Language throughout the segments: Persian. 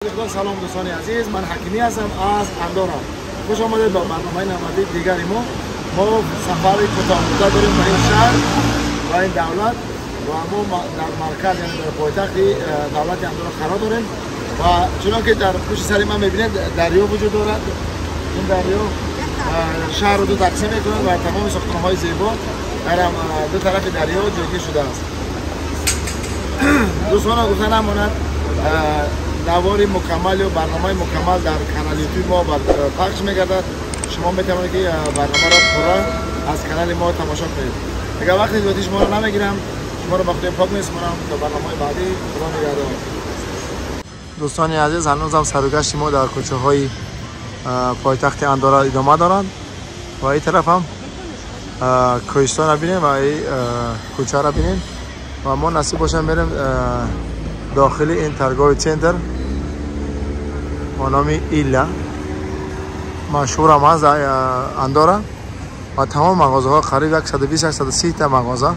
سلام دوستان عزیز، من حکیمی هستم از اندورا. خوش آمدید به برنامه نمادی دیگری. ما سفر کوتاه مدت داریم به این شهر و این دولت و ما در مرکز یعنی در پایتخت دولت اندورا قرار داریم و چون که در پشت سر ما میبینید دریا وجود دارد. این دریا شهر رو دو تقسیم میکنه و تمام ساختمان‌های زیبا در دو طرف دریا جایگیر شده است. دوستان گفتن هماند نواری مکمل و برنامه مکمل در کانال یوتیوب ما پخش میگردد. شما میتونید که برنامه را پورا از کانال ما تماشا کنید. اگر وقتی زیادی شما رو نمیگیرم، شما رو وقتی پاک میسپارم تا برنامه بعدی. خدا نگهدار. دوستان عزیز، هنوزم سرگشت ما در کوچه های پایتخت اندورا ادامه دارند و این طرف هم کوهستان را بینیم و این کوچه را بینیم و ما نصیب باشم بریم داخل این ترگاه سنتر با نام ایلا مشهور هم از اندورا و تمام مغازه ها قریب 120-130 تا مغازه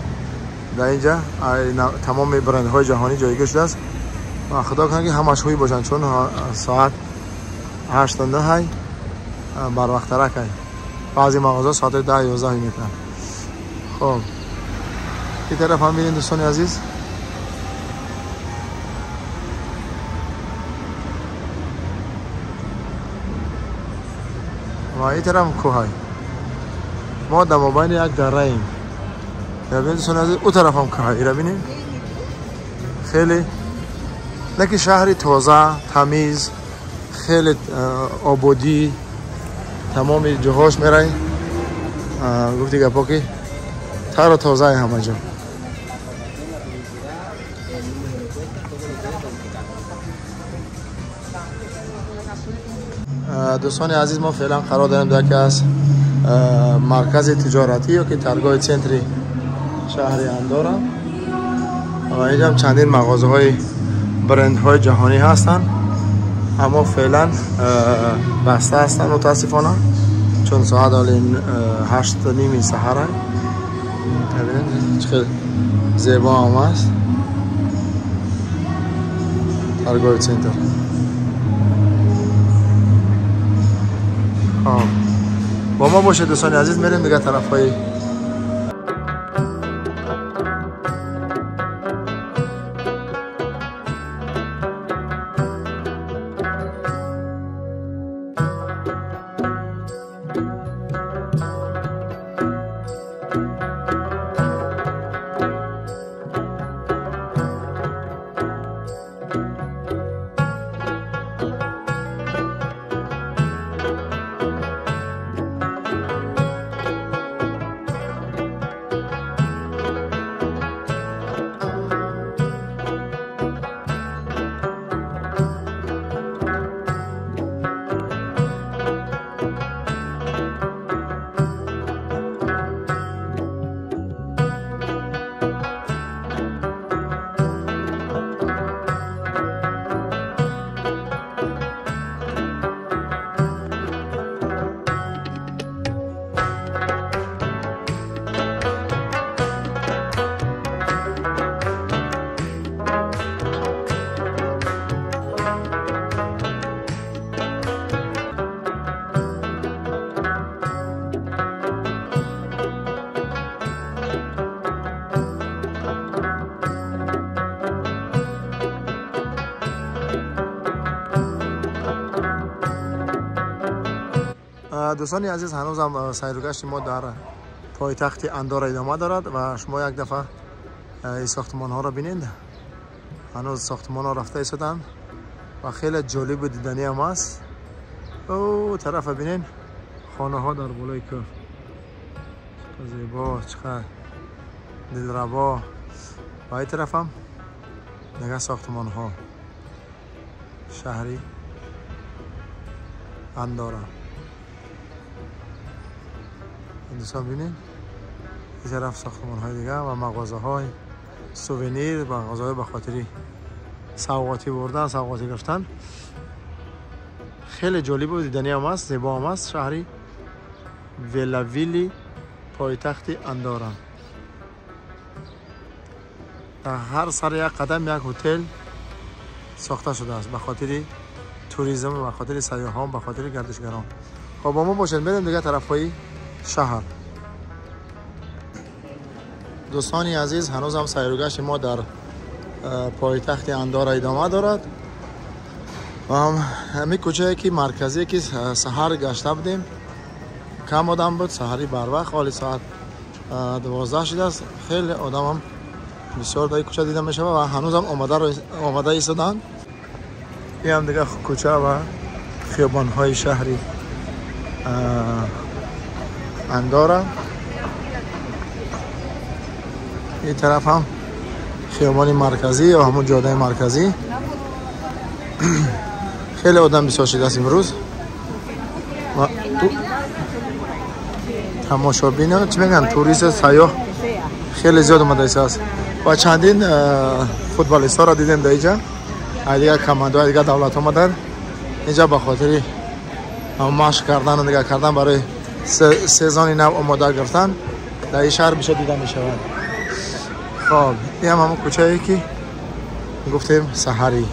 در اینجا تمام برند های جهانی جایگیر شده است و خدا کنه که همش خوبی باشن چون ساعت 8 تا 9 بر وقت ترک هست. بعضی مغازه ساعت 10-11 میتونن. خب این طرف هم ببینید دوستان عزیز، و این طرف کوه های ما در مابین یک دره ایم. ببینید دوستان عزیز، اون طرف هم کوه های را ببینید. خیلی نکی شهری تازه تمیز، خیلی آبادی، تمام جاهاش میرای گفتی گپا که تر و تازه همه جا. دوستان عزیز، ما فعلا قرار داریم در که از مرکز تجارتی یا که ترگاه سنتری شهر اندورا و اینجا هم چندین مغازه های برند های جهانی هستن، اما فعلا بسته هستن متاسفانه چون ساعت حالی 8:30 سحر هست. ببینید چقدر زیبا هم است ترگاه سنتر. با ما باشه دوستان عزیز، میریم دیگه طرف های دوستان عزیز، هنوز هم سیرگشت ما در پایتخت اندورا ادامه دارد و شما یک دفعه این ساختمان ها را بینید. هنوز ساختمان ها رفته ایستادن و خیلی جالب و دیدنی هم است. او طرف بینید خانه ها در بالای کوه، چقدر زیبا، چقدر دلربا. و این طرف هم نگاه ساختمان ها شهری اندورا. دوستان بینید این طرف ساختمان های دیگه و مغازه های سوونیر و مغازه های به خاطری سوغاتی بردن، سوغاتی گرفتن. خیلی جالب و دیدنی هم است، زیبا هم است. شهری ویلاویلی پایتخت اندورا. در هر سر یک قدم یک هتل ساخته شده است به خاطر توریسم و خاطر سیاحان و خاطر گردشگران. خب با ما باشید بریم دیگه طرفای شهر. دوستانی عزیز هنوز هم سیرگشت ما در پایتخت اندارا ادامه دارد و همین کوچه که مرکزی که سحر گشته بودیم کم آدم بود، سحری بر وقت حالی ساعت 12 شده است. خیلی آدم هم بسیار در کوچه دیده می شود و هنوز هم آمده ایستادن. این هم دیگه کوچه و خیابان های شهری اندارا. این طرف هم خیابان مرکزی و همون جاده مرکزی. خیلی آدم بسیار شده است امروز و تماشابین چی میگن توریست سیاح خیلی زیاد اومده است و چندین فوتبالیستا را دیدیم در اینجا. دیگه کماندو دیگه دولت اومدن اینجا به خاطر مشق کردن و دیگه کردن برای سزن نو آماده گرفتن در این شهر میشه دیده میشود. خب این هم همون کوچه ای که گفتیم سحری.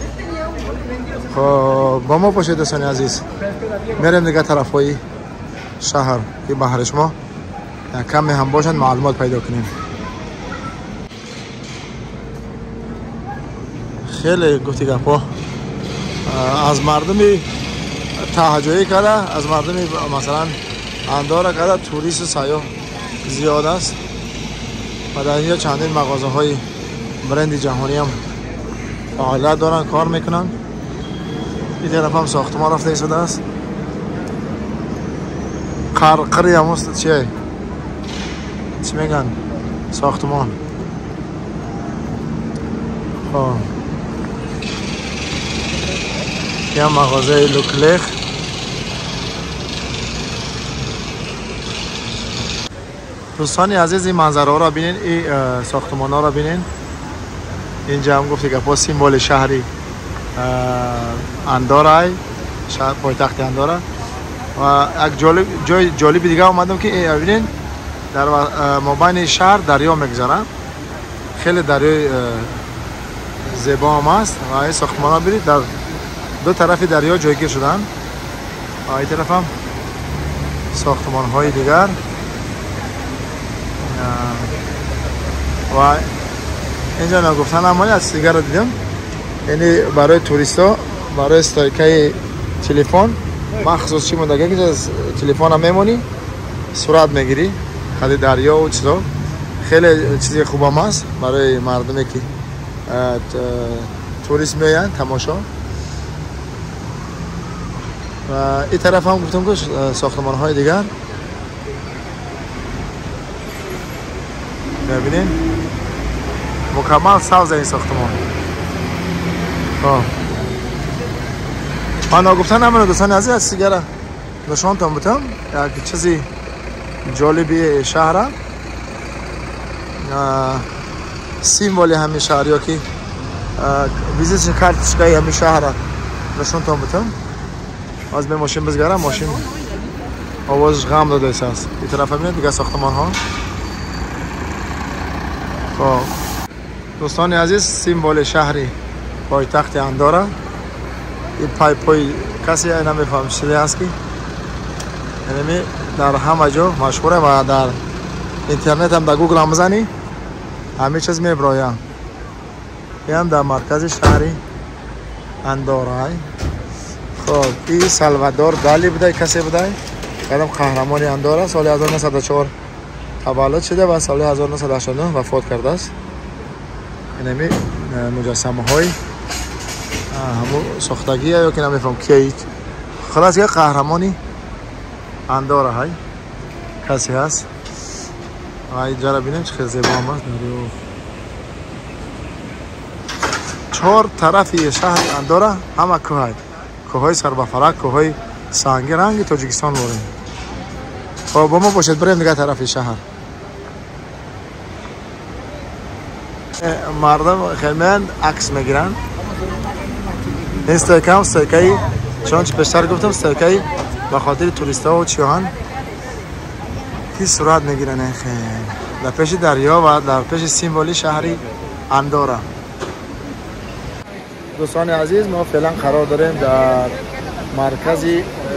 خب با ما باشید دوستان عزیز میریم دیگه طرفای شهر که بهر شما کمی هم باشند معلومات پیدا کنیم. خیلی گفتی گپا از مردمی تهجویی کرده، از مردمی مثلا اندارا کرده توریست و سیاح زیاد است و در اینجا چندین مغازه های برند جهانی هم فعالیت دارن، کار میکنن. این طرف هم ساختمان رفته ایستاده است. قرقری هم است چی میگن ساختمان. خب این مغازه لوکلخ. دوستانی عزیز این منظره ها را بینین، این ساختمان ها را بینین. اینجا هم گفته که سیمبل شهری اندارا، شهر پایتخت اندارا. و یک جالب دیگه اومدم که ببینین در مابین شهر دریا میگذره، خیلی دریای زیبا هم است و این ساختمان ها برید در دو طرف دریا جایگیر شدن و این طرف هم ساختمان های دیگر و اینجا نگفتن امانی از دیگر رو دیدم. یعنی برای توریستا برای استایکه تلفن مخصوص چی مونده که تلفن هم میمونی صورت میگیری خیلی دریا و چیزا. خیلی چیزی خوب هم هست برای مردمی که توریست میان تماشا. و این طرف هم گفتم که ساختمان های دیگر ببینین مکمل سبز این ساختمان. من گفتن همون دوستان عزیز از دیگه نشان تان بودم یک چیزی جالبی شهر سیمبولی همین شهری ها که ویزیت کارتشکای همین شهر نشان تان بودم. از به ماشین بزگرم ماشین آوازش غم داده است. این طرف همین دیگه ساختمان ها. خب دوستان عزیز سیمبل شهری پایتخت اندارا. این پای کسی نمیفهم چیزی هست که یعنی در همه جا مشهوره و در اینترنت هم در گوگل هم بزنی همه چیز میبراید. این هم در مرکز شهری اندارا. خب این سالوادور دالی بوده، کسی بوده قدم قهرمان اندارا. سال 1904 تولد شده و سال 1989 وفات کرده است. اینمی مجسمه های همون ساختگی یا که نمیفهم کیت خلاص یک قهرمانی اندارا های کسی هست. اینجا را بینیم چه زیبا هم هست. چهار طرفی شهر اندارا همه کوه های، کوه های سربفرک، کوه های سنگی رنگ تاجیکستان داریم. خب با ما باشید بریم دیگه طرفی شهر. مردم خیلی عکس میگیرن. این استایکه هم استایکه چون پیشتر گفتم استایکه به خاطر توریستا و چیان که صورت میگیرن خیلی در پیش دریا و در پیش سیمبولی شهری اندارا. دوستان عزیز، ما فعلا قرار داریم در مرکز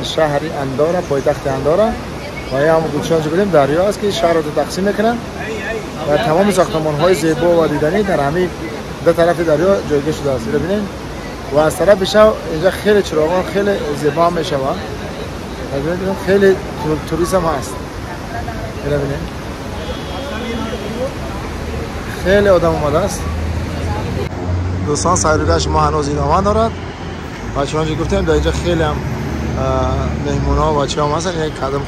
شهر اندارا، پایتخت اندارا و یا هم گوچان بودیم دریا است که شهر رو تقسیم میکنن و تمام ساختمان های زیبا و دیدنی در همین دو طرف دریا جایگاه شده است. ببینید و از طرف شو اینجا خیلی چراغان خیلی زیبا میشه و ببینید خیلی توریسم هست. ببینید خیلی آدم اومده است. دوستان سیرگشت ما هنوز ادامه دارد و چنانچه گفتیم در اینجا خیلی هم مهمون ها و چه هم هستن. یک قدم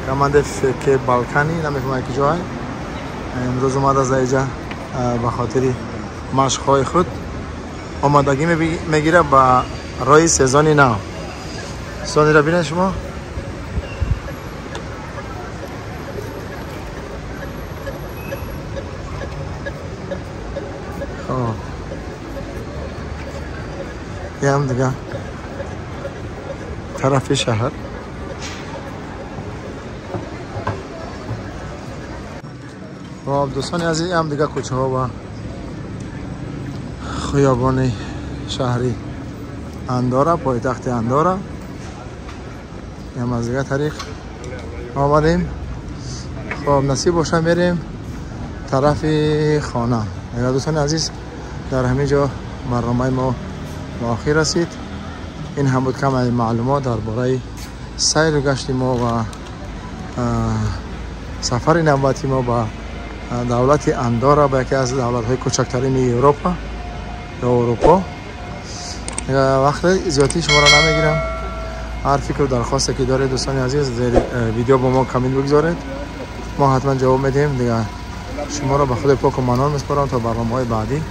کمانده فکر بالکانی نمیفهمم که جای امروز اومد از اینجا به خاطر مشق های خود آمادگی میگیره با رای سزانی نو. سانی را بینید شما یه هم دیگه طرف شهر و دوستان عزیز هم دیگه کوچه ها و خیابان شهری اندارا، پایتخت اندارا. هم از دیگه طریق آمدیم. خب نصیب باشه میریم طرف خانه. اگر دوستان عزیز در همین جا برنامه ما به آخر رسید. این هم بود کم معلومات درباره سیر و گشت ما و سفر نوبتی ما به دولت اندارا، به یکی از دولت‌های کوچکترین اروپا یا اروپا. وقت زیادی شما را نمیگیرم. هر فکر و درخواستی که دارید دوستان عزیز در ویدیو با ما کامنت بگذارید، ما حتما جواب میدیم. دیگه شما را به خود پاک و منان میسپارم تا برنامه‌های بعدی.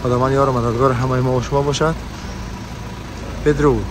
خداوند یار و مددگار همه ما و شما باشد. بدرود.